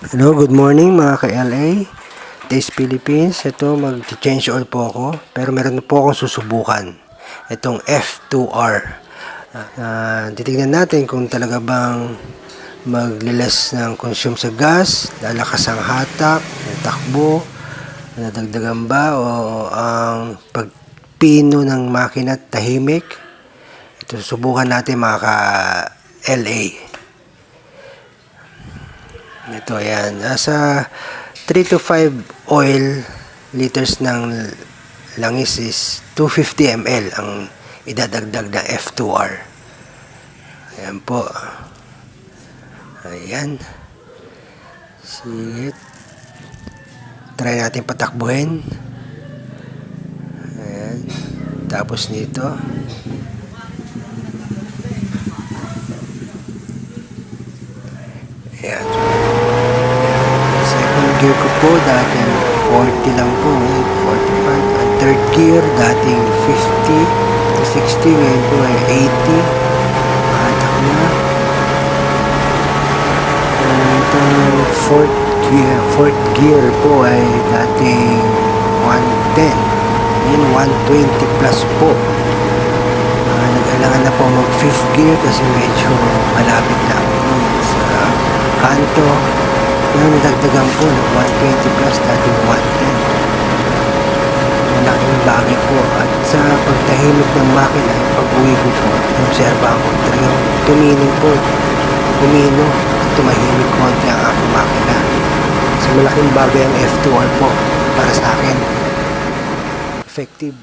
Hello, good morning mga ka-LA, Taste Philippines. Ito, mag-change oil po ako, pero meron po akong susubukan. Itong F2R. Titignan natin kung talaga bang magliles ng consume sa gas, lalakas ang hatak, ang takbo, nadagdagan ba, o ang pagpino ng makina tahimik. Ito, susubukan natin mga ka-LA. Ito, ayan. Nasa 3 to 5 oil liters ng langis is 250 ml ang idadagdag na F2R. Ayan po. Ayan. Sige. Try natin patakbuhin. Ayan. Tapos nito. Ayan. Second gear ko po, dating 40 lang po, 45. Ang third gear, dating 50 to 60, ngayon po ay 80. Hatak na. Itong fourth gear po ay dating 110. Ngayon 120 plus po. Nag-alangan na po mag 5th gear kasi medyo malapit na ako sa kanto. Ngayon nadagdagan po ng 120 plus, dating 110. Malaking bagay po. At sa pagtahimik ng makina, pag-uwi ko po, observa ko, talagang tumino po. Tumino at tumahimik konti ang aking makina. So malaking bagay ang F2R po para sa akin. Effective.